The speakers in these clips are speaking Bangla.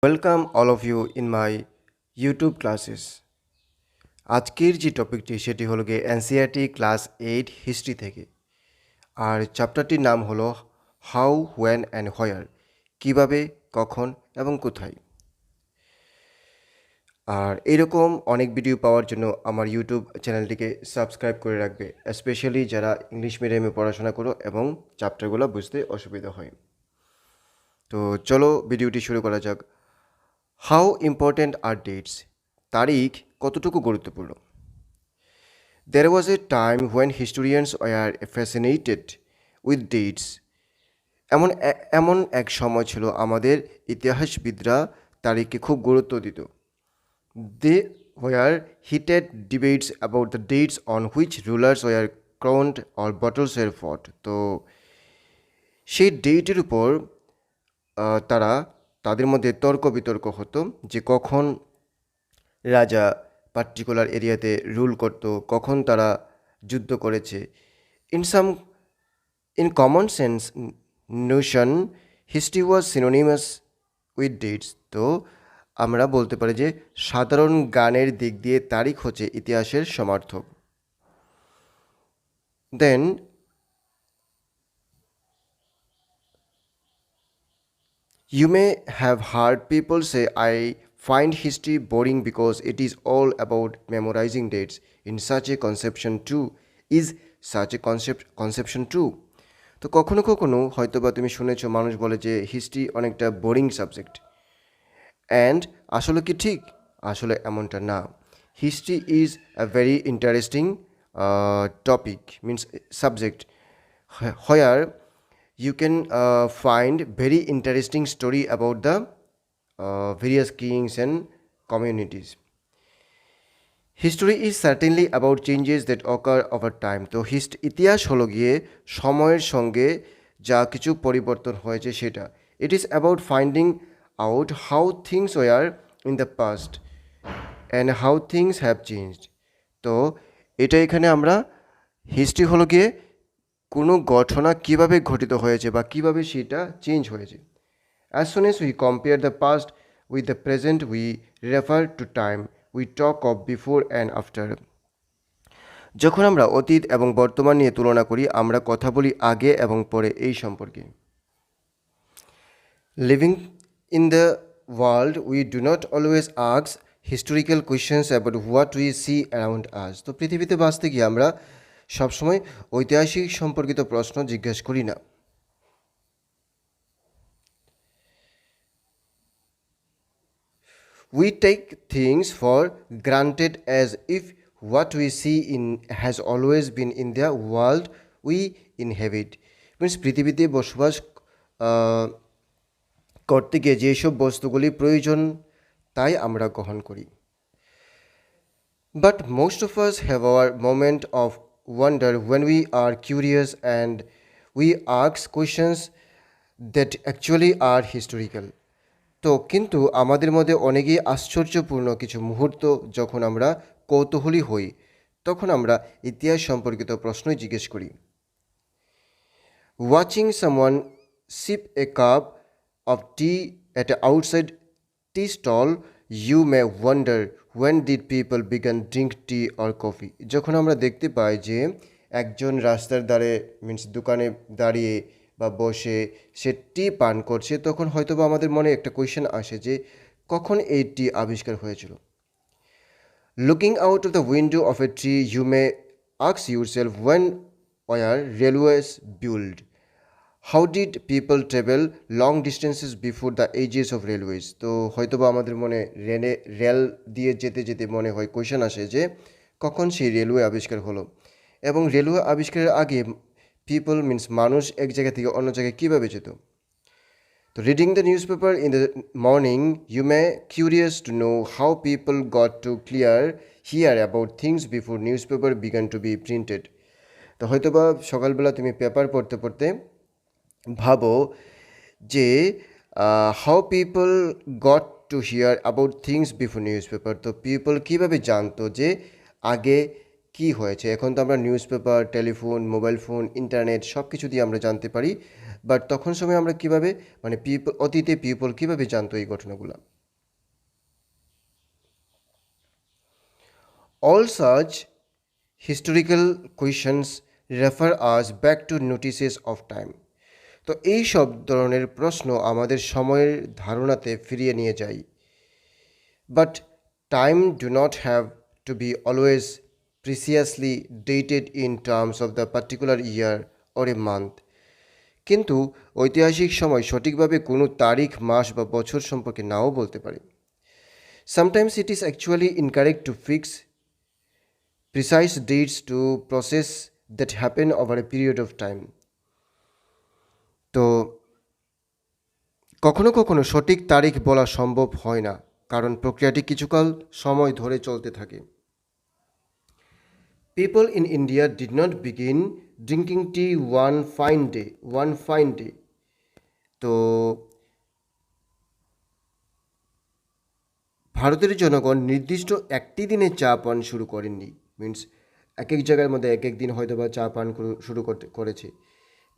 Welcome all of you in my YouTube classes. আজকের যে টপিকটি সেটি হলো গিয়ে এনসিইআরটি ক্লাস 8 হিস্ট্রি থেকে। আর চ্যাপ্টারটির নাম হলো হাউ, হোয়েন অ্যান্ড হোয়ার, কিভাবে, কখন এবং কোথায়। আর এরকম অনেক ভিডিও পাওয়ার জন্য আমার ইউটিউব চ্যানেলটিকে সাবস্ক্রাইব করে রাখবে, স্পেশালি যারা ইংলিশ মিডিয়ামে পড়াশোনা করো এবং চ্যাপ্টারগুলো বুঝতে অসুবিধা হয়। তো চলো ভিডিওটি শুরু করা যাক। হাউ ইম্পর্ট্যান্ট আর ডেটস, তারিখ কতটুকু গুরুত্বপূর্ণ। There was a time when historians were fascinated with dates. এমন এক সময় ছিল আমাদের ইতিহাসবিদরা তারিখকে খুব গুরুত্ব দিত। They were heated debates about the dates on which rulers were crowned or battles were fought. তো সেই ডেটের উপর তাদের মধ্যে তর্ক বিতর্ক হতো যে কখন রাজা পার্টিকুলার এরিয়াতে রুল করত, কখন তারা যুদ্ধ করেছে। In common sense Notion history was synonymous with dates. তো আমরা বলতে পারি যে সাধারণ জ্ঞানের দিক দিয়ে তারিখ হচ্ছে ইতিহাসের সমার্থক। দেন you may have heard people say, I find history boring because it is all about memorizing dates. In such a conception too, is such a conception true? তো কখনো কখনো হয়তো বা তুমি শুনেছো মানুষ বলে যে হিস্ট্রি অনেকটা বোরিং সাবজেক্ট। অ্যান্ড আসলে কি ঠিক? আসলে এমনটা না। History is a very interesting topic, means subject, where you can find very interesting story about the various kings and communities. History is certainly about changes that occur over time. তো ইতিহাস হলো গিয়ে সময়ের সঙ্গে যা কিছু পরিবর্তন হয়েছে সেটা। It is about finding out how things were in the past and how things have changed. তো এটা এখানে আমরা হিস্ট্রি হলো গিয়ে কোনো ঘটনা কীভাবে ঘটিত হয়েছে বা কীভাবে সেটা চেঞ্জ হয়েছে। As soon S we compare the past with the present we refer to time we talk of before and after. যখন আমরা অতীত এবং বর্তমান নিয়ে তুলনা করি আমরা কথা বলি আগে এবং পরে এই সম্পর্কে। Living in the world we do not always ask historical questions about what we see around us. তো পৃথিবীতে বাঁচতে গিয়ে আমরা সবসময় ঐতিহাসিক সম্পর্কিত প্রশ্ন জিজ্ঞাসা করি না। We take things for granted as if what we see in has always been in the world we inhabit. Means পৃথিবীতে বসবাস করতে গিয়ে যেসব বস্তুগুলি প্রয়োজন তাই আমরা গ্রহণ করি। But most of us have our moment of wonder when we are curious and we ask questions that actually are historical. তো কিন্তু আমাদের মধ্যে অনেকেই আশ্চর্যপূর্ণ কিছু মুহূর্ত যখন আমরা কৌতূহলী হই তখন আমরা ইতিহাস সম্পর্কিত প্রশ্নই জিজ্ঞেস করি। Watching someone sip a cup of tea at outside tea stall you may wonder when did people begin drink tea or coffee? যখন আমরা দেখতে পাই যে একজন রাস্তার ধারে মিনস দোকানে দাঁড়িয়ে বা বসে সে টি পান করছে তখন হয়তো বা আমাদের মনে একটা কোয়েশ্চেন আসে যে কখন এই টি আবিষ্কার হয়েছিল। Looking out of the window of a tree you may ask yourself when were railways built? How did people travel long distances before the ages of railways? তো হয়তো বা আমাদের মনে রেল দিয়ে যেতে যেতে মনে হয় কোয়েশ্চেন আসে যে কখন সেই রেলওয়ে আবিষ্কার হলো এবং রেলওয়ে আবিষ্কারের আগে পিপল মিনস মানুষ এক জায়গা থেকে অন্য জায়গায় কীভাবে যেত। তো reading the news paper in the morning you may curious to know how people got to clear here about things before news paper began to be printed. তো হয়তো বা সকালবেলা তুমি পেপার পড়তে পড়তে ভাবো যে how people got two here about things before news paper. তো পিপল কীভাবে জানতো যে আগে কি হয়েছে। এখন তো আমরা news paper, telephone, mobile phone, internet সব কিছু দিয়ে আমরা জানতে পারি, বাট তখন সময় আমরা কীভাবে অতীতে পিপল কীভাবে জানতো এই ঘটনাগুলো। All such historical questions refer us back to notices of time. তো এই সব ধরনের প্রশ্ন আমাদের সময়ের ধারণাতে ফিরিয়ে নিয়ে যায়। But time do not have to B always প্রিসিয়াসলি dated in terms of the particular year or a month. কিন্তু ঐতিহাসিক সময় সঠিকভাবে কোনো তারিখ, মাস বা বছর সম্পর্কে নাও বলতে পারে। Sometimes it is actually incorrect to fix precise dates to process that happen over a period of time. তো কখনো কখনো সঠিক তারিখ বলা সম্ভব হয় না, কারণ প্রক্রিয়াটি কিছুকাল সময় ধরে চলতে থাকে। People in India did not begin drinking tea one fine day. তো ভারতের জনগণ নির্দিষ্ট একটি দিনে চা পান শুরু করেননি। মিনস এক এক জায়গার মধ্যে এক এক দিন হয়তো বা চা পান শুরু করেছে।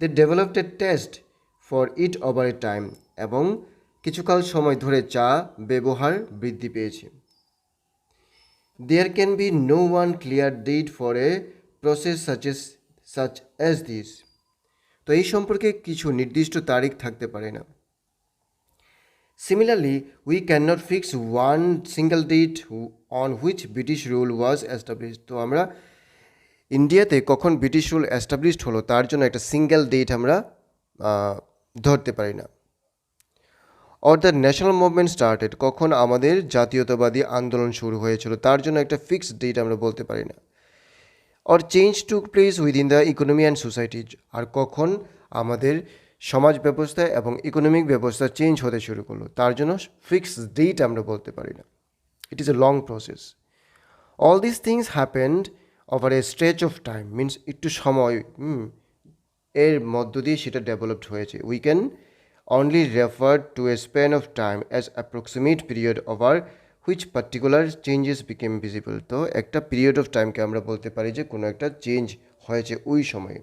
They developed a taste for it over a time, এবং কিছুকাল সময় ধরে চা ব্যবহার বৃদ্ধি পেয়েছে। There can be no one clear date for a process such as this. তো এই সম্পর্কে কিছু নির্দিষ্ট তারিখ থাকতে পারে না। Similarly, we cannot fix one single date on which British rule was established. তো আমরা ইন্ডিয়াতে কখন ব্রিটিশ রুল এস্টাবলিশড হলো তার জন্য একটা সিঙ্গেল ডেট আমরা ধরতে পারি না। Or the national movement started, কখন আমাদের জাতীয়তাবাদী আন্দোলন শুরু হয়েছিল তার জন্য একটা ফিক্সড ডেট আমরা বলতে পারি না। Or change took place within the economy and society, আর কখন আমাদের সমাজ ব্যবস্থা এবং ইকোনমিক ব্যবস্থা চেঞ্জ হতে শুরু করলো তার জন্য ফিক্সড ডেট আমরা বলতে পারি না। ইট is a long process. All this things happened over a stretch of time, means একটু সময় এর মধ্য দিয়ে সেটা ডেভেলপড হয়েছে। We can only refer to A span of time as approximate period over which particular changes became visible. তো একটা পিরিয়ড অফ টাইমকে আমরা বলতে পারি যে কোনো একটা চেঞ্জ হয়েছে ওই সময়ে।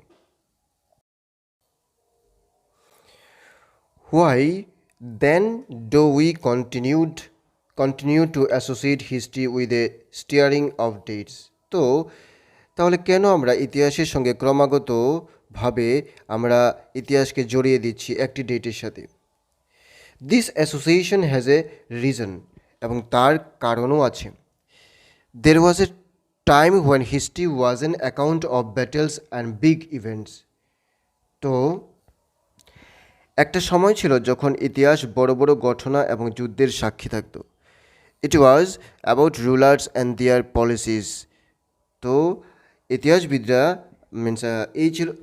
Why then do we continue to associate history with a steering of dates? তো তাহলে কেন আমরা ইতিহাসের সঙ্গে ক্রমাগতভাবে আমরা ইতিহাসকে জড়িয়ে দিচ্ছি একটি ডেটের সাথে? This association has a reason, এবং তার কারণও আছে। There was a time when history was an account of battles and big events. তো একটা সময় ছিল যখন ইতিহাস বড় বড় ঘটনা এবং যুদ্ধের সাক্ষী থাকত। It was about rulers and their policies. তো ইতিহাসবিদরা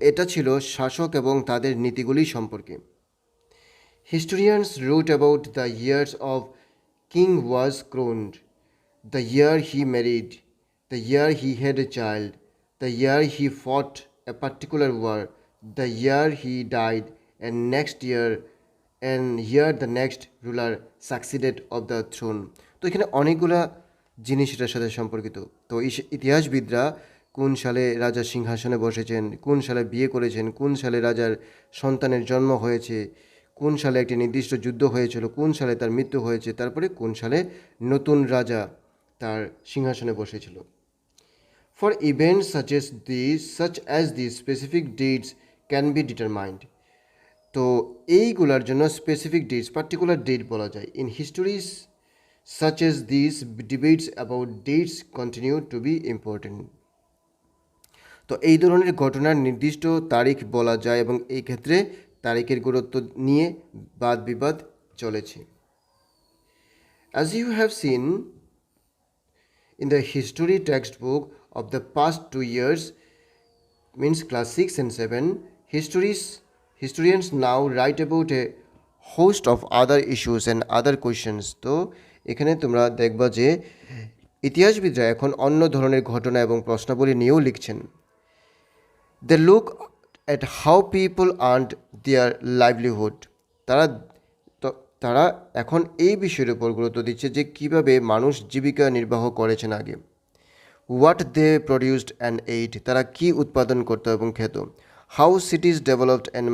এটা ছিল শাসক এবং তাদের নীতিগুলি সম্পর্কে। Historians wrote about the years of king was crowned, the year he married, the year he had a child, the year he fought a particular war, the year he died, and here the next ruler succeeded of the throne. তো এখানে অনেকগুলা জিনিস এটার সাথে সম্পর্কিত। তো ইতিহাসবিদরা কোন সালে রাজা সিংহাসনে বসেছেন, কোন সালে বিয়ে করেছেন, কোন সালে রাজার সন্তানের জন্ম হয়েছে, কোন সালে একটি নির্দিষ্ট যুদ্ধ হয়েছিল, কোন সালে তার মৃত্যু হয়েছে, তারপরে কোন সালে নতুন রাজা তার সিংহাসনে বসেছিল। For events such as these specific dates can be determined. তো এইগুলার জন্য স্পেসিফিক ডেটস, পার্টিকুলার ডেট বলা যায়। In histories such as this debates about dates continue to be important. তো এই ধরনের ঘটনার নির্দিষ্ট তারিখ বলা যায় এবং এই ক্ষেত্রে তারিখের গুরুত্ব নিয়ে বাদ বিবাদ চলেছে। As you have seen in the history textbook of the past 2 years, means class 6 and 7, historians now write about a host of other issues and other questions. তো এখানে তোমরা দেখবা যে ইতিহাসবিদরা এখন অন্য ধরনের ঘটনা এবং প্রশ্নাবলী নিয়েও লিখছেন। They look at how people earned their livelihood. তারা এখন এই বিষয়ের উপর গুরুত্ব দিচ্ছে যে কীভাবে মানুষ জীবিকা নির্বাহ করেছেন আগে। What they produced and ate, তারা কী উৎপাদন করতো এবং খেত। How cities developed and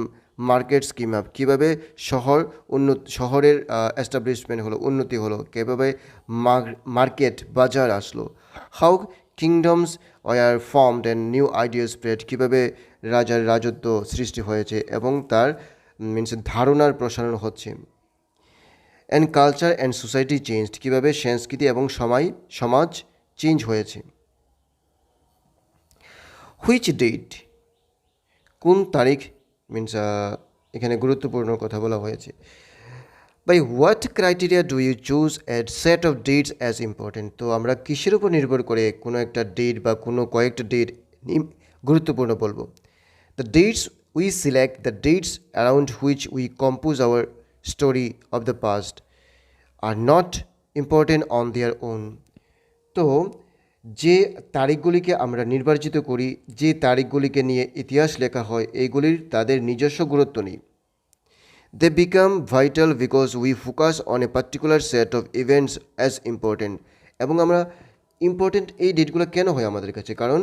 market scheme up, কীভাবে শহরের এস্টাবলিশমেন্ট হলো, উন্নতি হলো, কীভাবে মার্কেট বাজার আসলো। How kingdoms were formed and new idea spread, কীভাবে রাজার রাজত্ব সৃষ্টি হয়েছে এবং তার মিনস ধারণার প্রসারণ হচ্ছে। And culture and society changed, কীভাবে সংস্কৃতি এবং সমাজ চেঞ্জ হয়েছে। হুইচ ডেট, কোন তারিখ মিনস এখানে গুরুত্বপূর্ণ কথা বলা হয়েছে। By what criteria do you choose a set of dates as important, তো আমরা কিসের উপর নির্ভর করে কোনো একটা ডেট বা কোনো কয়েকটা ডেট গুরুত্বপূর্ণ বলবো। The dates we select, the dates around which we compose hour story of the past are not important on their own. তো যে তারিখগুলিকে আমরা নির্বাচিত করি, যে তারিখগুলিকে নিয়ে ইতিহাস লেখা হয়, এইগুলির তাদের নিজস্ব গুরুত্ব নেই। They become vital because we focus on a particular set of events as important. এবং আমরা ইম্পর্টেন্ট এই ডেটগুলো কেন হয় আমাদের কাছে, কারণ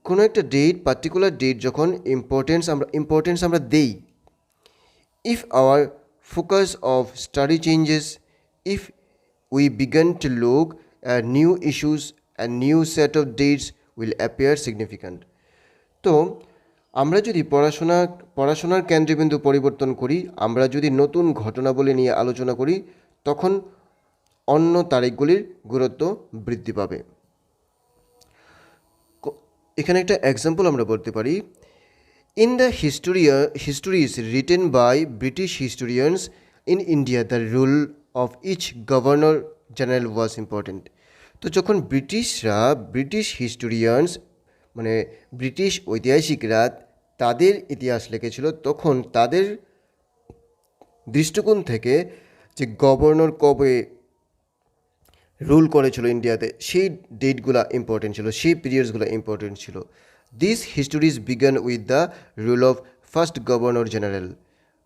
কোনো একটা ডেট, পার্টিকুলার ডেট যখন ইম্পর্টেন্স আমরা দেই, if our focus of study changes, if we begin to look at new issues, a new set of dates will appear significant. তো আমরা যদি পড়াশোনার কেন্দ্রবিন্দু পরিবর্তন করি, আমরা যদি নতুন ঘটনাবলী নিয়ে আলোচনা করি, তখন অন্য তারিখগুলির গুরুত্ব বৃদ্ধি পাবে। এখানে একটা এক্সাম্পল আমরা বলতে পারি। In the histories written by British historians in India, the rule of each governor general was important. তো যখন ব্রিটিশ হিস্টোরিয়ানস মানে ব্রিটিশ ঐতিহাসিকরা তাদের ইতিহাস লিখেছিল, তখন তাদের দৃষ্টিকোণ থেকে যে গভর্নর কবে রুল করেছিল ইন্ডিয়াতে, সেই ডেটগুলো ইম্পর্টেন্ট ছিল, সেই পিরিয়ডসগুলো ইম্পর্টেন্ট ছিল। This histories began with the rule of first governor general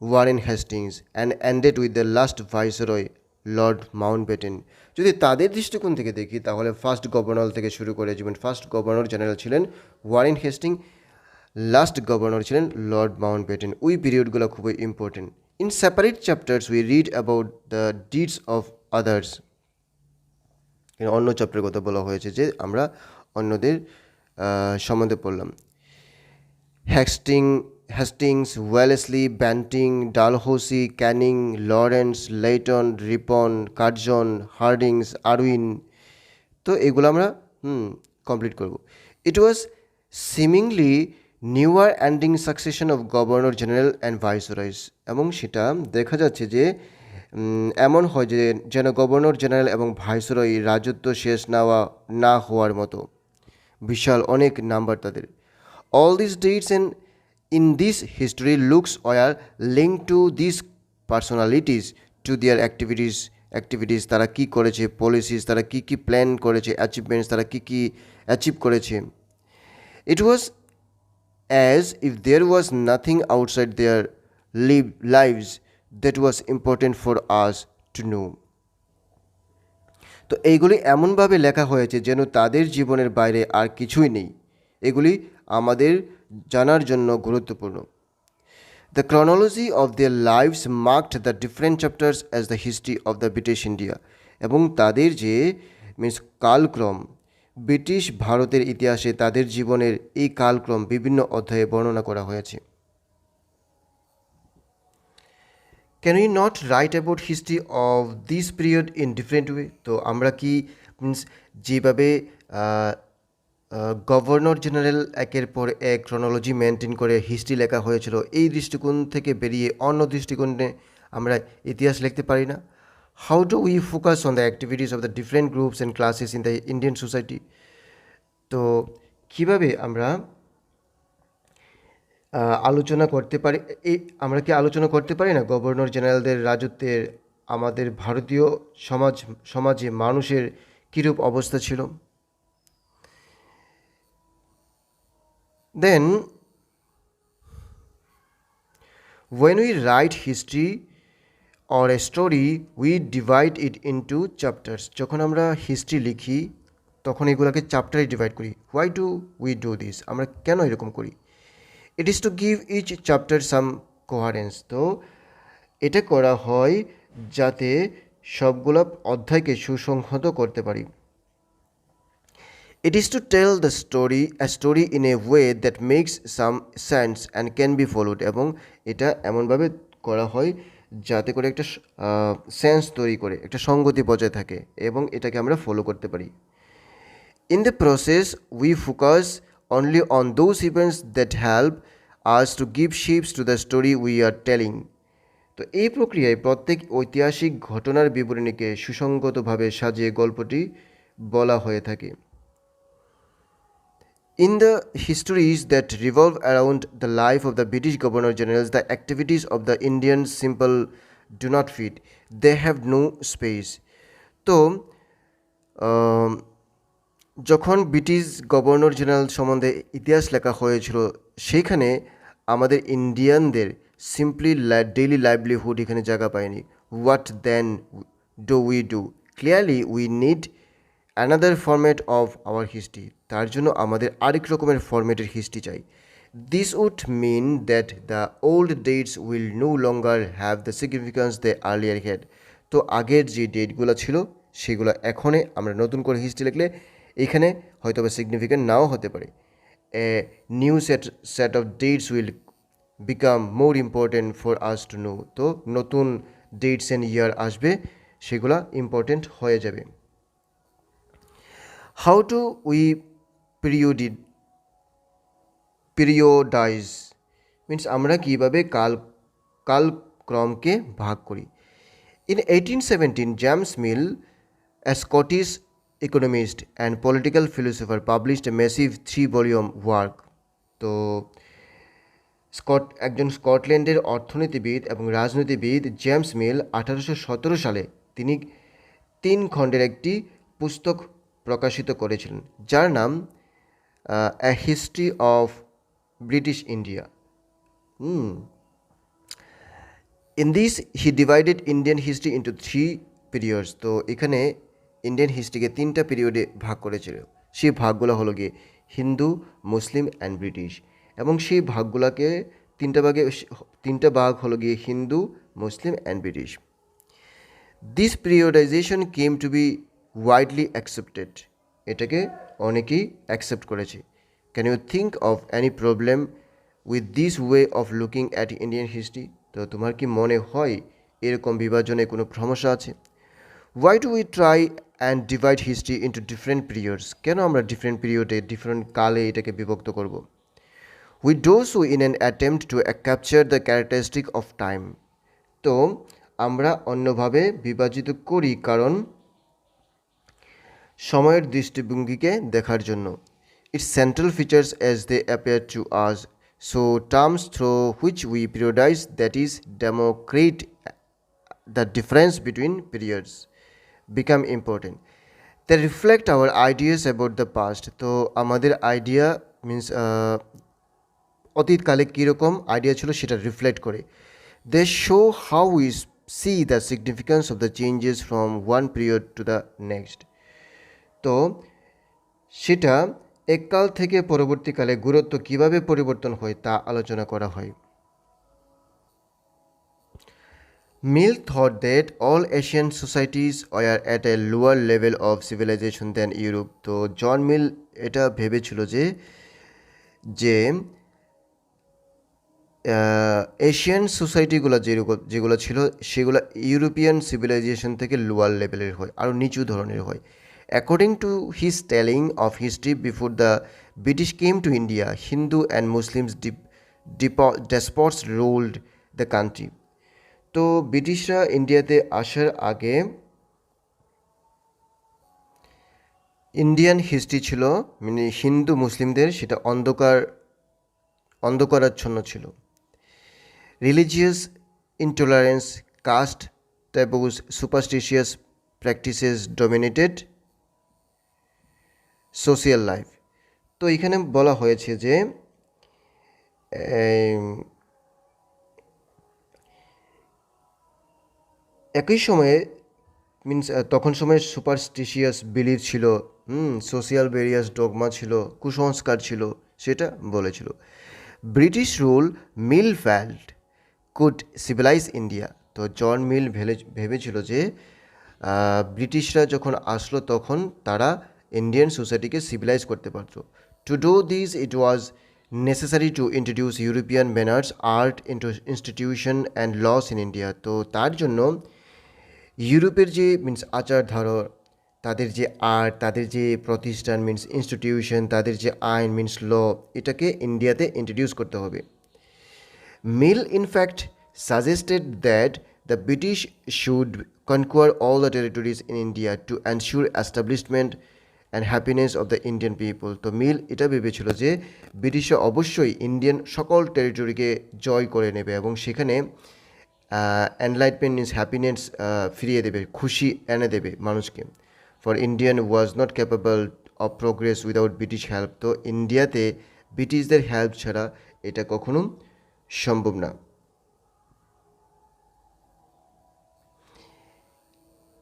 Warren Hastings and ended with the last viceroy Lord Mountbatten. যদি তাদের দৃষ্টিকোণ থেকে দেখি, তাহলে ফার্স্ট গভর্নর থেকে শুরু করে যেমন ফার্স্ট গভর্নর জেনারেল ছিলেন ওয়ারেন হেস্টিং, লাস্ট গভর্নর ছিলেন লর্ড মাউন্টব্যাটেন। ওই পিরিয়ডগুলো খুবই important. In separate chapters we read about the deeds of others. অন্য চ্যাপ্টারের কথা বলা হয়েছে যে আমরা অন্যদের সম্বন্ধে পড়লাম। Hastings, Wellesley, Bentinck, Dalhousie, Canning, Lawrence, Lytton, Ripon, Curzon, Hardinge, Irwin. তো এগুলো আমরা কমপ্লিট করব। It was seemingly never ending succession of governor general and viceroys. এবং সেটা দেখা যাচ্ছে যে এমন হয় যে যেন গভর্নর জেনারেল এবং ভাইসরয় রাজত্ব শেষ না হওয়ার মতো বিশাল অনেক নাম্বার তাদের। All this dates and in this history looks were link to this personalities to their activities, তারা কী করেছে, পলিসিস, তারা কী কী প্ল্যান করেছে, অ্যাচিভমেন্টস, তারা কী কী অ্যাচিভ করেছে। It was as if there was nothing outside their lives that was important for us to know. তো এইগুলি এমনভাবে লেখা হয়েছে যেন তাদের জীবনের বাইরে আর কিছুই নেই, এগুলি আমাদের জানার জন্য গুরুত্বপূর্ণ। The chronology of their lives marked the different chapters as the history of the British India. এবং তাদের যে কালক্রম, ব্রিটিশ ভারতের ইতিহাসে তাদের জীবনের এই কালক্রম বিভিন্ন অধ্যায়ে বর্ণনা করা হয়েছে। Can we not right about history of this period in different way? তো আমরা কি যেভাবে গভর্নর জেনারেল একের পর এক ক্রনোলজি মেনটেন করে হিস্ট্রি লেখা হয়েছিল, এই দৃষ্টিকোণ থেকে বেরিয়ে অন্য দৃষ্টিকোণে আমরা ইতিহাস লিখতে পারি না? How do we focus on the activities of the different groups and classes in the Indian society? তো কীভাবে আমরা আলোচনা করতে পারি, আমরা কি আলোচনা করতে পারি না গভর্নর জেনারেলদের রাজত্বের আমাদের ভারতীয় সমাজে মানুষের কীরূপ অবস্থা ছিল? দেন when we write history or a story we divide it into chapters. যখন আমরা হিস্ট্রি লিখি তখন এগুলোকে চ্যাপ্টারে ডিভাইড করি। Why do we do this? আমরা কেন এরকম করি? It is to give each chapter some coherence. তো এটা করা হয় যাতে সবগুলো অধ্যায়কে সুসংহত করতে পারি। It is to tell a story in a way that makes some sense and can be followed, এবং এটা এমনভাবে করা হয় যাতে করে একটা সেন্স তৈরি করে, একটা সঙ্গতি বজায় থাকে এবং এটাকে আমরা ফলো করতে পারি। In the process, we focus only on those events that help us to give shapes to the story we are telling. তো এই প্রক্রিয়ায় প্রত্যেক ঐতিহাসিক ঘটনার বিবরণীকে সুসংগতভাবে সাজিয়ে গল্পটি বলা হয়ে থাকে। In the histories that revolve around the life of the British Governor Generals, the activities of the Indian simple do not fit. They have no space. তো যখন ব্রিটিশ গভর্নর জেনারেল সম্বন্ধে ইতিহাস লেখা হয়েছিল, সেইখানে আমাদের ইন্ডিয়ানদের সিম্পলি ডেইলি লাইভলিহুড এখানে জায়গা পায়নি। What then do we do? Clearly we need another format of our history. তার জন্য আমাদের আরেক রকমের ফরম্যাটের হিস্ট্রি চাই। This would mean that the old dates will no longer have the significance the earlier had. তো আগের যে ডেটগুলো ছিল সেগুলো এখনে আমরা নতুন করে হিস্ট্রি লিখলে এখানে হয়তো বা সিগনিফিক্যান্ট নাও হতে পারে। A new set of dates will become more important for us to know. তো নতুন ডেটস অ্যান্ড ইয়ার আসবে, সেগুলো ইম্পর্টেন্ট হয়ে যাবে। হাউ টু উই পিরিয়ডাইজ মিনস আমরা কীভাবে কালক্রমকে ভাগ করি। In 1817, James Mill, a Scottish economist and political philosopher, published a massive 3-volume work. তো একজন স্কটল্যান্ডের অর্থনীতিবিদ এবং রাজনীতিবিদ জেমস মিল 1817 সালে তিনি 3 খণ্ডের একটি পুস্তক প্রকাশিত করেছিলেন, যার নাম A History of British India. In this, he divided Indian history into 3 periods. তো এখানে ইন্ডিয়ান হিস্ট্রিকে 3টা পিরিয়ডে ভাগ করেছিল। সেই ভাগগুলো হলো গিয়ে হিন্দু, মুসলিম অ্যান্ড ব্রিটিশ, এবং সেই ভাগগুলোকে 3টা ভাগ হলো গিয়ে Hindu, Muslim and British. This periodization came to be widely accepted. এটাকে অনেকেই অ্যাকসেপ্ট করেছে। Can you think of any problem with this way of looking at Indian history? তো তোমার কি মনে হয় এরকম বিভাজনে কোনো সমস্যা আছে? Why do we try and divide history into different periods? কেন আমরা ডিফারেন্ট পিরিয়ডে, ডিফারেন্ট কালে এটাকে বিভক্ত করব? We do so in an attempt to capture the characteristic of time. তো আমরা অন্যভাবে বিভাজিত করি কারণ সময়ের দৃষ্টিভঙ্গিকে দেখার জন্য। Its central features as they appear to us. So terms through which we periodize, that is, demarcate the difference between periods, become important. They reflect our ideas about the past. তো আমাদের আইডিয়া মিনস অতীতকালে কীরকম আইডিয়া ছিল সেটা রিফ্লেক্ট করে। They show how we see the significance of the changes from one period to the next. তো সেটা এককাল থেকে পরবর্তীকালে গুরুত্ব কিভাবে পরিবর্তন হয় তা আলোচনা করা হয়। মিল thought that all Asian societies were at a lower level of civilization than Europe. তো জন মিল এটা ভেবেছিল যে এশিয়ান সোসাইটিগুলো যেগুলো ছিল সেগুলো ইউরোপিয়ান সিভিলাইজেশন থেকে লোয়ার লেভেলের হয়, আরও নিচু ধরনের হয়। According to his telling of history, before the British came to India, Hindu and Muslims despots ruled the country. তো ব্রিটিশরা ইন্ডিয়াতে আসার আগে ইন্ডিয়ান হিস্ট্রি ছিল মানে হিন্দু মুসলিমদের সেটা অন্ধকারাচ্ছন্ন ছিল। Religious intolerance, caste taboos, superstitious practices dominated social life. তো এখানে বলা হয়েছে যে একই সময়ে মিনস তখন সময়ে সুপারস্টিশিয়াস বিলিভ ছিল, সোশিয়াল ভেরিয়াস ডগমা ছিল, কুসংস্কার ছিল, সেটা বলেছিল। British rule Mill felt could civilize India. তো জন মিল ভেবেছিল যে ব্রিটিশরা যখন আসলো তখন তারা ইন্ডিয়ান সোসাইটিকে সিভিলাইজ করতে পারতো। To do this it was necessary to introduce European manners art institution and laws in India. তো তার জন্য ইউরোপের যে মিন্স আচার ধারা, তাদের যে আর্ট, তাদের যে প্রতিষ্ঠান মিন্স ইনস্টিটিউশন, তাদের যে আইন মিন্স ল, এটাকে ইন্ডিয়াতে ইন্ট্রোডিউস করতে হবে। Mill, in fact, suggested that the British should conquer all the territories in India to ensure establishment and happiness of the Indian people. তো মিল এটা ভেবেছিল যে ব্রিটিশরা অবশ্যই ইন্ডিয়ান সকল টেরিটরিকে জয় করে নেবে এবং সেখানে এনলাইটমেন্ট মিনস হ্যাপিনেস ফিরিয়ে দেবে, খুশি এনে দেবে মানুষকে। For Indian was not capable of progress without British help. তো ইন্ডিয়াতে ব্রিটিশদের হেল্প ছাড়া এটা কখনো সম্ভব না।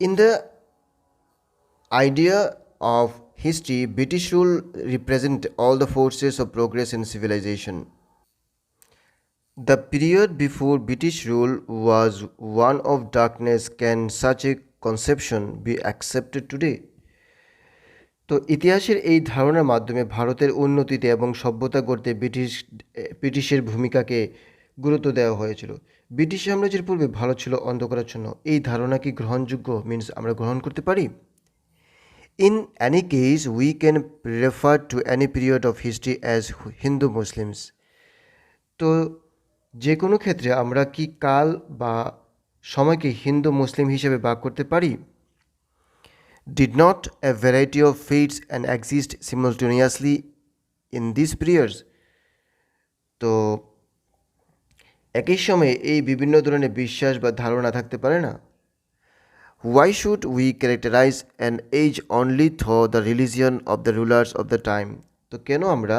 In the idea of history, British rule represent all the forces of progress in civilization. The period before British rule was one of darkness. Can such a conception be accepted today? তো ইতিহাসের এই ধারণার মাধ্যমে ভারতের উন্নতিতে এবং সভ্যতা গড়তে ব্রিটিশের ভূমিকাকে গুরুত্ব দেওয়া হয়েছিল। ব্রিটিশ সাম্রাজ্যের পূর্বে ভারত ছিল অন্ধকারাচ্ছন্ন। এই ধারণা কি গ্রহণযোগ্য মিনস আমরা গ্রহণ করতে পারি? In any case we can refer to any period of history as Hindu Muslims. তো যে কোনো ক্ষেত্রে আমরা কি কাল বা সময়কে হিন্দু মুসলিম হিসেবে ভাগ করতে পারি? Did not a variety of faiths and exist simultaneously in these periods? তো একই সময়ে এই বিভিন্ন ধরনের বিশ্বাস বা ধারণা থাকতে পারে না? Why should we characterize an age only through the religion of the rulers of the time? তো কেন আমরা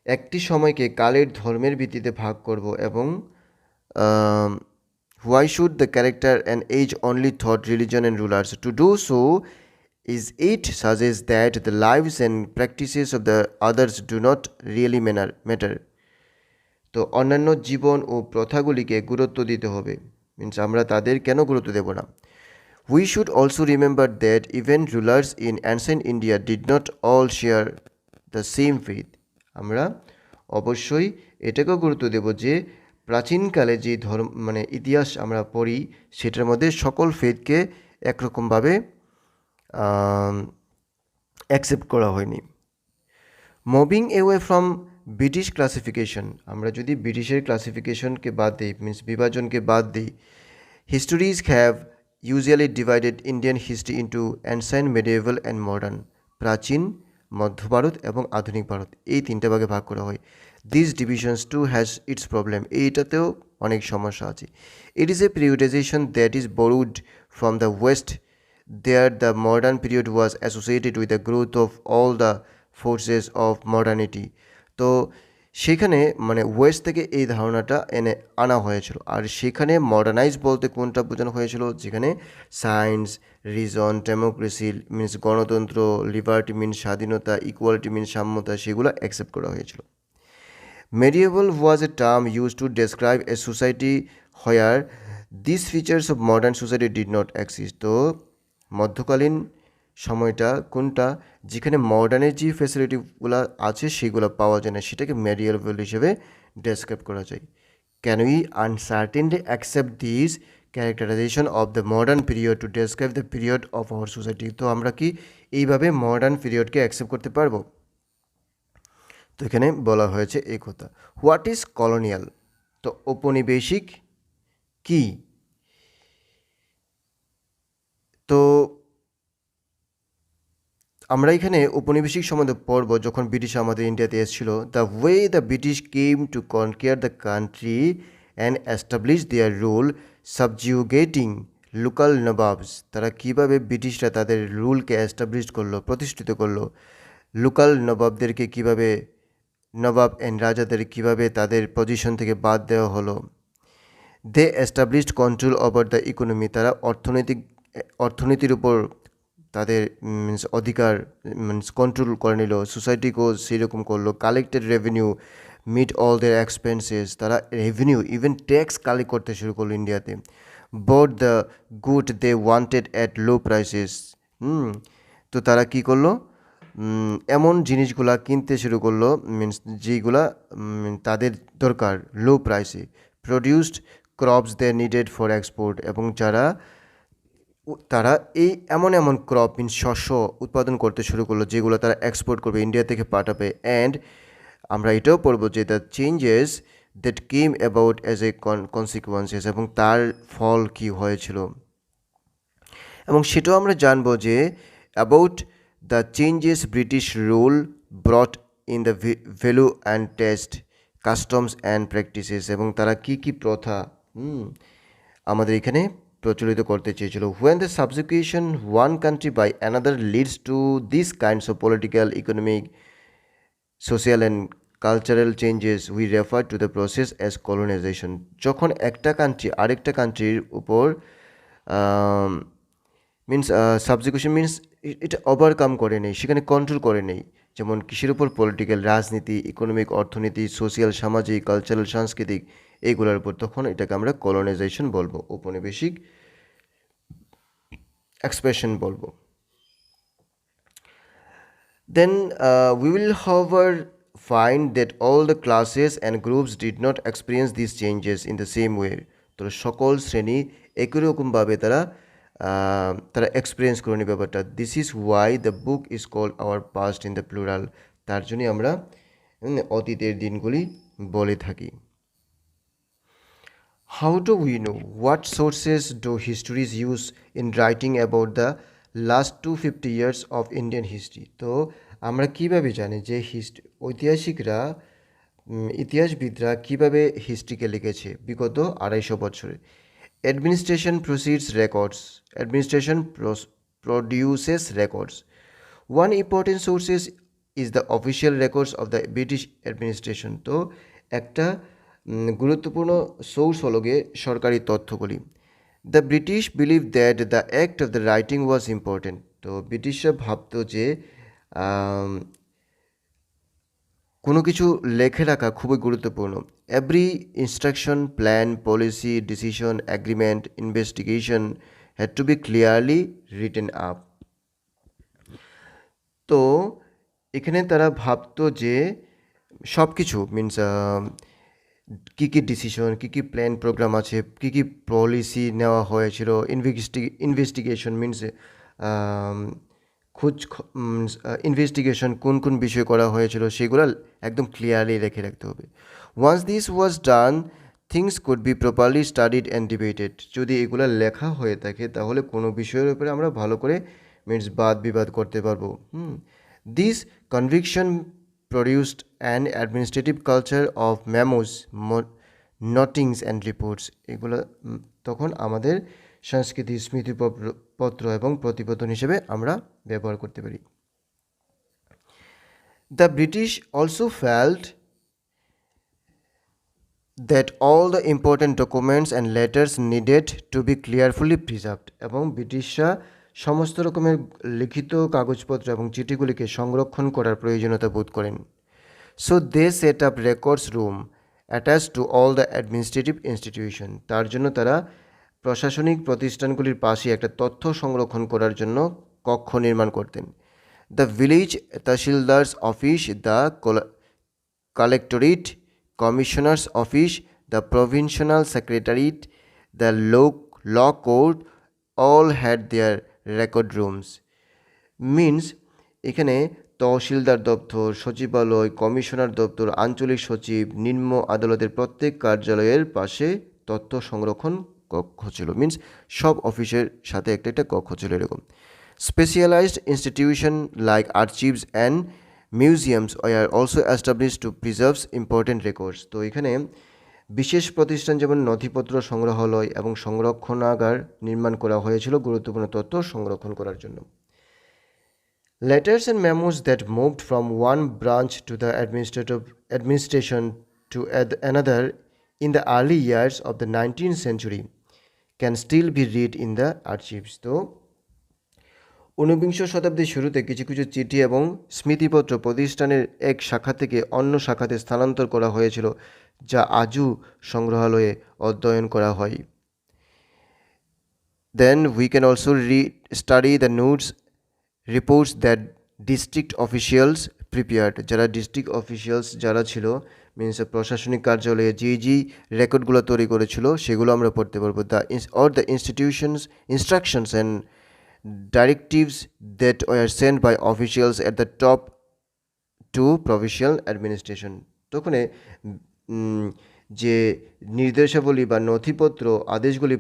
একটি সময়কে কালের ধর্মের ভিত্তিতে ভাগ করব এবং why should the character an age only thought religion and rulers? To do so is it suggests that the lives and practices of the others do not really matter. তো অন্যান্য জীবন ও প্রথাগুলিকে গুরুত্ব দিতে হবে মিনস আমরা তাদের কেন গুরুত্ব দেব না? We should also remember that even rulers in ancient India did not all share the same faith. আমরা অবশ্যই এটাকেও গুরুত্ব দেব যে প্রাচীনকালে যে ধর্ম ইতিহাস আমরা পড়ি সেটার মধ্যে সকল ফেথকে একরকমভাবে অ্যাকসেপ্ট করা হয়নি। Moving away from British classification, আমরা যদি ব্রিটিশের ক্লাসিফিকেশনকে বাদ দিই মিনস বিভাজনকে বাদ দিই, histories have usually divided Indian history into ancient, মেডিয়েভাল and modern. প্রাচীন, মধ্য ভারত এবং আধুনিক ভারত এই তিনটা ভাগে ভাগ করা হয়। This divisions too has its problem, এইটাতেও অনেক সমস্যা আছে। It is a periodisation that is borrowed from the West. There the modern period was associated with the growth of all the forces of modernity. তো সেখানে ওয়েস্ট থেকে এই ধারণাটা আনা হয়েছিল, আর সেখানে মডার্নাইজ বলতে কোনটা বোঝানো হয়েছিল? যেখানে সায়েন্স, রিজন, ডেমোক্রেসি মিনস গণতন্ত্র, লিবার্টি মিনস স্বাধীনতা, ইকুয়ালিটি মিনস সাম্যতা, সেগুলো অ্যাকসেপ্ট করা হয়েছিল। মেডিয়েভাল ওয়াজ a term use to describe a society where this features of modern society did not exist. তো মধ্যকালীন সময়টা কোনটা? যেখানে মডার্নের যে ফ্যাসিলিটিগুলো আছে সেগুলো পাওয়া যায় না, সেটাকে মেডিয়েভাল হিসেবে ডেসক্রাইব করা যায়। Can we আনসার্টেনলি accept this characterisation of the modern period to describe the period of our society? তো আমরা কি এইভাবে মডার্ন পিরিয়ডকে অ্যাকসেপ্ট করতে পারবো? তো এখানে বলা হয়েছে এই কথা। What is colonial? তো ঔপনিবেশিক কি? তো আমরা এখানে ঔপনিবেশিক সম্বন্ধে পড়ব যখন ব্রিটিশ আমাদের ইন্ডিয়াতে এসেছিল। The way the British came to conquer the country and establish their rule subjugating local nawabs. তারা কীভাবে ব্রিটিশরা তাদের রুলকে এস্টাবলিশ করলো, প্রতিষ্ঠিত করলো, লোকাল নবাবদেরকে কীভাবে, নবাব অ্যান্ড রাজাদের কীভাবে তাদের পজিশন থেকে বাদ দেওয়া হলো। They established control over the economy. তারা অর্থনীতির উপর তাদের অধিকার কন্ট্রোল করে নিল। সোসাইটিকেও সেরকম করলো। Collected revenue meet all their expenses. তারা রেভিনিউ ইভেন ট্যাক্স কালেক্ট করতে শুরু করলো ইন্ডিয়াতে। Bought the good they wanted at low prices. তো তারা কি করলো, এমন জিনিসগুলা কিনতে শুরু করলো, মিন্স যেগুলা তাদের দরকার লো প্রাইসে, produced crops they needed for export, এবং তারা এই এমন এমন ক্রপ মিন্স শস্য উৎপাদন করতে শুরু করলো যেগুলো তারা এক্সপোর্ট করবে, ইন্ডিয়া থেকে পাঠাবে। অ্যান্ড আমরা এটাও পড়বো যে the changes that came about as a consequences, এবং তার ফল কি হয়েছিল, এবং সেটাও আমরা জানবো যে about the changes British rule ব্রট in the value and test, customs and practices, এবং তারা কি কি প্রথা আমাদের এখানে প্রচলিত করতে চেয়েছিল। When the subjugation one country by another leads to this kinds of political, economic, social and cultural changes we refer to the process as colonisation. যখন একটা কান্ট্রি আরেকটা কান্ট্রির উপর মিন্স সাবজুকেশন মিন্স এটা ওভারকাম করে নেই, সেখানে কন্ট্রোল করে নেই, যেমন কিসের উপর, পলিটিক্যাল, রাজনীতি, ইকোনমিক, অর্থনীতি, সোশ্যাল, সামাজিক, কালচারাল, সাংস্কৃতিক, এইগুলোর উপর, তখন এটাকে আমরা কলোনাইজেশন বলবো, ঔপনিবেশিক এক্সপ্রেশন বলবো। Then we will however find that all the classes and groups did not experience these changes in the same way. তো সকল শ্রেণী একই রকমভাবে তারা এক্সপিরিয়েন্স করেনি ব্যাপারটা। This is why the book is called our past in the plural, তার জন্যই আমরা অতীতের দিনগুলি বলে থাকি। How do we know? What sources do histories use in writing about the last 250 years of Indian history? তো আমরা কিভাবে জানি যে ঐতিহাসিকরা, ইতিহাসবিদরা কিভাবে হিস্ট্রিকে লিখেছে বিগত 250 বছরে? Administration proceeds records, administration produces records. One important sources is the official records of the British administration. তো একটা গুরুত্বপূর্ণ সোর্স হলো গিয়ে সরকারি তথ্যগুলি। The British believe that the act of the writing was important. তো ব্রিটিশরা ভাবতো যে কোনো কিছু লেখে রাখা খুবই গুরুত্বপূর্ণ। Every instruction, plan, policy, decision, agreement, investigation had to B clearly written up. তো এখানে তারা ভাবতো যে সব কিছু মিনস কী কী ডিসিশন, কী কী প্ল্যান প্রোগ্রাম আছে, কী কী পলিসি নেওয়া হয়েছিল, ইনভেস্টিগেশন মিনস ইনভেস্টিগেশন কোন কোন বিষয় করা হয়েছিল সেগুলো একদম ক্লিয়ারলি রেখে রাখতে হবে। Once this was done, things could be properly studied and debated. যদি এগুলো লেখা হয়ে থাকে তাহলে কোনো বিষয়ের উপরে আমরা ভালো করে মিনস বাদ বিবাদ করতে পারবো। This conviction produced an administrative culture of memos, notings and reports. এগুলো তখন আমাদের সংস্কৃতি, স্মৃতিপত্র এবং প্রতিবেদন হিসেবে আমরা ব্যবহার করতে পারি। The British also felt that all the important documents and letters needed to be carefully preserved, এবং ব্রিটিশরা সমস্ত রকমের লিখিত কাগজপত্র এবং চিঠিগুলিকে সংরক্ষণ করার প্রয়োজনীয়তা বোধ করেন। So they set up records room attach to all the administrative institution. তার জন্য তারা প্রশাসনিক প্রতিষ্ঠানগুলির পাশে একটা তথ্য সংরক্ষণ করার জন্য কক্ষ নির্মাণ করতেন। The village tahsildar's office, the collectorate, commissioner's office, the provincial secretariat, the law court all had their record rooms. Means এখানে তহসিলদার দপ্তর, সচিবালয়, কমিশনার দপ্তর, আঞ্চলিক সচিব, নিম্ন আদালতের প্রত্যেক কার্যালয়ের পাশে তথ্য সংরক্ষণ কক্ষ ছিল। মিনস সব অফিসের সাথে একটা একটা কক্ষ ছিল এরকম। Specialised institution like archives and museums are also established to preserves important records. তো এখানে বিশেষ প্রতিষ্ঠান যেমন নথিপত্র সংগ্রহালয় এবং সংরক্ষণাগার নির্মাণ করা হয়েছিল গুরুত্বপূর্ণ তথ্য সংরক্ষণ করার জন্য। Letters and memos that moved from one branch to the administration to another in the early years of the 19th century can still be read in the archives. তো 19বিংশ শতাব্দীর শুরুতে কিছু কিছু চিঠি এবং স্মৃতিপত্র প্রতিষ্ঠানের এক শাখা থেকে অন্য শাখাতে স্থানান্তর করা হয়েছিল, যা আজও সংগ্রহালয়ে অধ্যয়ন করা হয়। Then we can also study the notes reports that district officials prepared, যারা ডিস্ট্রিক্ট অফিসিয়ালস যারা ছিল, মিনস প্রশাসনিক কার্যালয়ে যেই রেকর্ডগুলো তৈরি করেছিল সেগুলো আমরা পড়তে পারবো। The institutions instructions and directives that were sent by officials at the top to provincial administration। তো ওখানে যে নির্দেশাবলী বা নথিপত্র আদেশগুলি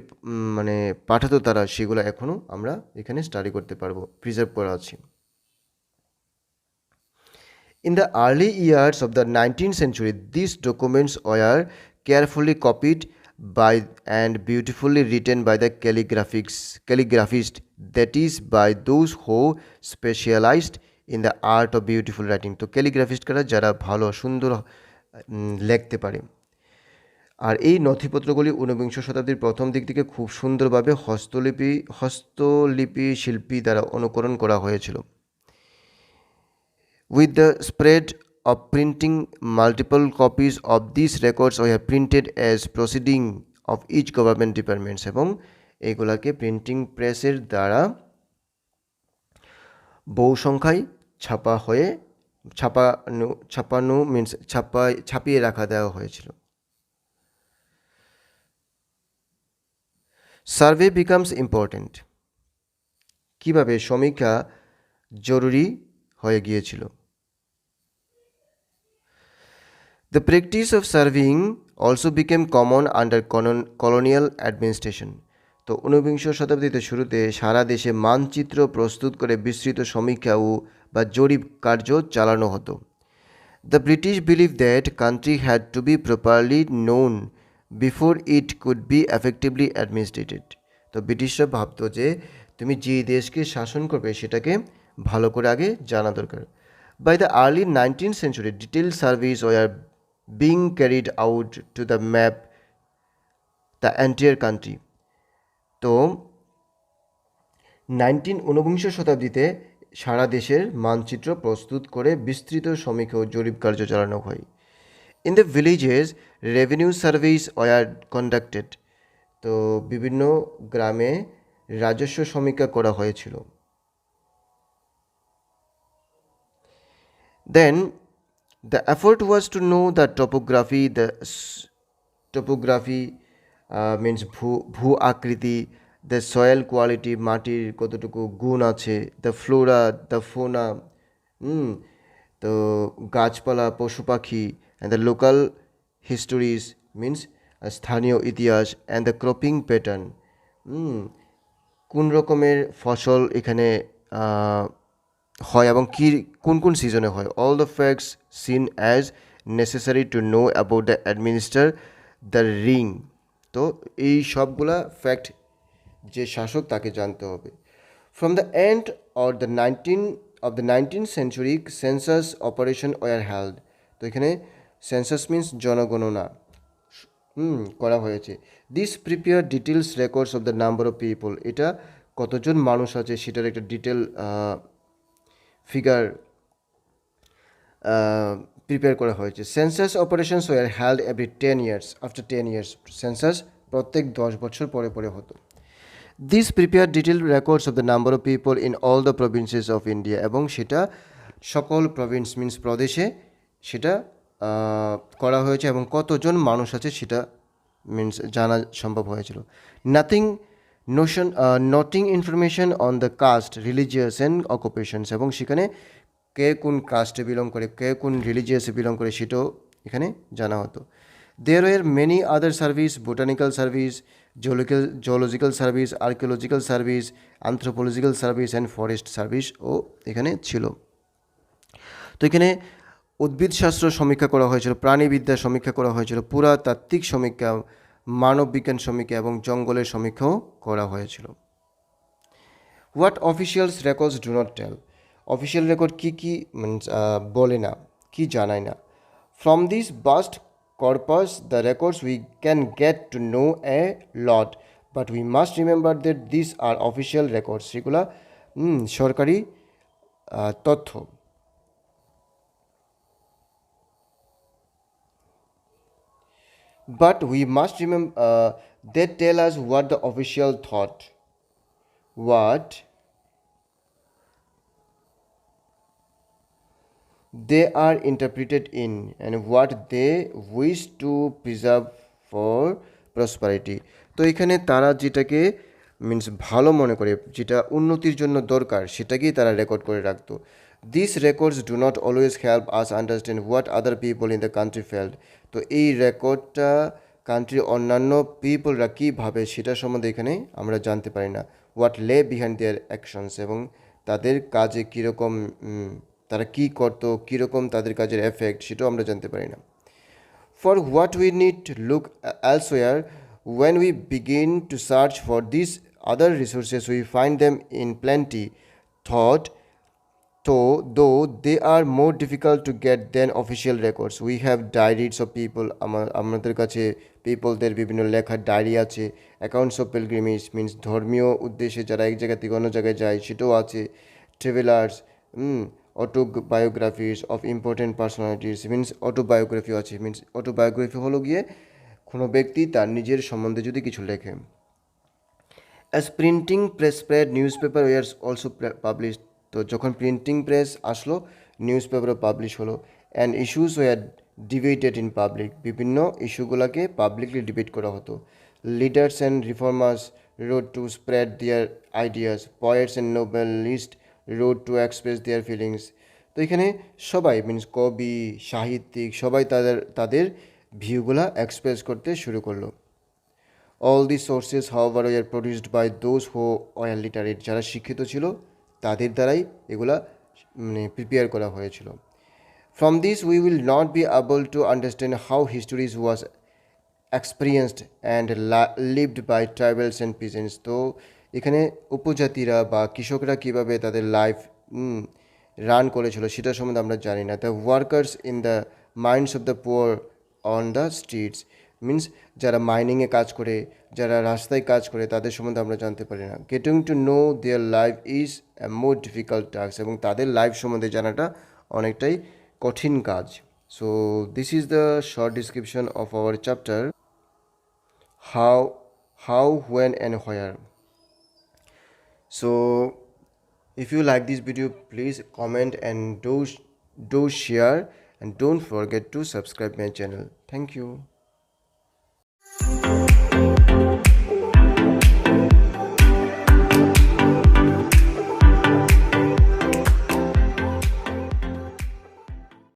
মানে পাঠাতো তারা, সেগুলো এখনও আমরা এখানে স্টাডি করতে পারবো, প্রিজার্ভ করা আছে। In the early years of the 19th century, these documents were carefully copied by and beautifully written by the calligraphist, that is, by those who specialized in the art of beautiful writing। তো ক্যালিগ্রাফিস্ট কারা, যারা ভালো সুন্দর লিখতে পারে। আর এই নথিপত্রগুলি ঊনবিংশ শতাব্দীর প্রথম দিক থেকে খুব সুন্দরভাবে হস্তলিপি শিল্পী দ্বারা অনুকরণ করা হয়েছিল। With the spread of printing, multiple copies of these records were printed as proceeding of each government departments, এবং এইগুলাকে প্রিন্টিং প্রেসের দ্বারা বহু সংখ্যায় ছাপিয়ে রাখা দেওয়া হয়েছিল। সার্ভে বিকামস ইম্পর্টেন্ট, কিভাবে সমীক্ষা জরুরি হয়ে গিয়েছিল। The practice of surveying also became common under colonial administration। তো ঊনবিংশ শতাব্দীতে শুরুতে সারা দেশে মানচিত্র প্রস্তুত করে বিস্তৃত সমীক্ষা বা জরিপ কার্য চালানো হতো। The British believed that country had to be properly known before it could be effectively administrated। তো ব্রিটিশরা ভাবতো যে তুমি যে দেশকে শাসন করবে সেটাকে ভালো করে আগে জানা দরকার। By the early 19th century, detailed surveys were being carried out to the map the entire country। তো ঊনবিংশ শতাব্দীতে সারা দেশের মানচিত্র প্রস্তুত করে বিস্তৃত সমীক্ষা ও জরিপ কার্য চালানো হয়। In the villages revenue surveys were conducted. তো বিভিন্ন গ্রামে রাজস্ব সমীক্ষা করা হয়েছিল। দেন the effort was to know the topography, means ভূ আকৃতি, the soil quality, মাটির কতটুকু গুণ আছে, the flora, the fauna, তো গাছপালা পশু পাখি, and the local histories, means স্থানীয় ইতিহাস, and the cropping pattern, কোন রকমের ফসল এখানে হয় এবং কোন কোন সিজনে হয়। All the facts scene as necessary to know about the administer the ring. তো এই সবগুলা ফ্যাক্ট যে শাসক তাকে জানতে হবে। From the end or the 19th century, census operation were held. তো এখানে সেন্সাস মিন্স জনগণনা করা হয়েছে। This prepare details records of the number of people. এটা কতজন মানুষ আছে সেটার একটা ডিটেল ফিগার প্রিপেয়ার করা হয়েছে। Census operations were held every 10 years। After 10 years census প্রত্যেক 10 বছর পরে পরে হতো। This prepare detail records of the number of people in all the provinces of India. এবং সেটা সকল প্রভিন্স মিন্স প্রদেশে সেটা করা হয়েছে এবং কতজন মানুষ আছে সেটা মিন্স জানা সম্ভব হয়েছিল। Noting information on the caste, religious and occupations. এবং সেখানে কে কোন কাস্টে বিলং করে, কে কোন রিলিজিয়াসে বিলং করে সেটাও এখানে জানা হতো। There were many other service, botanical service, zoological service, archaeological service, anthropological service and forest সার্ভিসও এখানে ছিল। তো এখানে উদ্ভিদশাস্ত্র সমীক্ষা করা হয়েছিল, প্রাণীবিদ্যা সমীক্ষা করা হয়েছিল, পুরাতাত্ত্বিক সমীক্ষা, মানব বিজ্ঞান সমীক্ষা এবং জঙ্গলের সমীক্ষাও করা হয়েছিল। What officials records do not tell. Official record কী বলে না, কি জানায় না। From this vast corpus the records we can get to know a lot, but we must remember that this are official records. সেগুলা সরকারি তথ্য। But we must remember they tell us what the official thought, what they are interpreted in, and what they wish to preserve for prosperity. তো এখানে তারা যেটাকে মিন্স ভালো মনে করে, যেটা উন্নতির জন্য দরকার, সেটাকেই তারা রেকর্ড করে রাখতো। This records do not always help us understand what other people in the country felt. তো এই রেকর্ডটা কান্ট্রির অন্যান্য পিপলরা কী ভাবে সেটা সম্বন্ধে এখানে আমরা জানতে পারি না। হোয়াট লে বিহাইন্ড দেয়ার অ্যাকশনস, এবং তাদের কাজে কীরকম, তারা কী করতো, কীরকম তাদের কাজের এফেক্ট, সেটাও আমরা জানতে পারি না। For what we need to look elsewhere, when we begin to search for these other resources, we find them in plenty. Thought, though they are more difficult to get than official records. We have diaries of people, আমাদের কাছে পিপলদের বিভিন্ন লেখার ডায়েরি আছে। অ্যাকাউন্টস অফ পিলগ্রিমেজ মিন্স ধর্মীয় উদ্দেশ্যে যারা এক জায়গা থেকে অন্য জায়গায় যায় সেটাও আছে। Travellers, autobiographies of important personalities means অটোবায়োগ্রাফিও আছে। মিন্স অটোবায়োগ্রাফি হলো গিয়ে কোনো ব্যক্তি তার নিজের সম্বন্ধে যদি কিছু লেখে। As printing press spread, newspaper were also publish. তো যখন প্রিন্টিং প্রেস আসলো, নিউজ পেপারও পাবলিশ হলো। And issues were debated in public, বিভিন্ন ইস্যুগুলোকে পাবলিকলি ডিবেট করা হতো। Leaders and reformers wrote to spread their ideas, poets and novelists wrote to express their feelings. তো এখানে সবাই মিন্স কবি, সাহিত্যিক, সবাই তাদের তাদের ভিউগুলা এক্সপ্রেস করতে শুরু করলো। All the sources however were produced by those who were literate, যারা শিক্ষিত ছিল তাদের দ্বারাই এগুলা প্রিপেয়ার করা হয়েছিল। From this we will not be able to understand how histories was experienced and lived by tribals and peasants. তো এখানে উপজাতিরা বা কৃষকরা কীভাবে তাদের লাইফ রান করেছিল সেটা সম্বন্ধে আমরা জানি না। The workers in the minds of the poor on the streets means যারা মাইনিংয়ে কাজ করে, যারা রাস্তায় কাজ করে, তাদের সম্বন্ধে আমরা জানতে পারি না। Getting to know their life is a more difficult task, এবং তাদের লাইফ সম্বন্ধে জানাটা অনেকটাই কঠিন কাজ। So this is the short description of our chapter how, when and where. So if you like this video, please comment and do share, and don't forget to subscribe my channel. Thank you.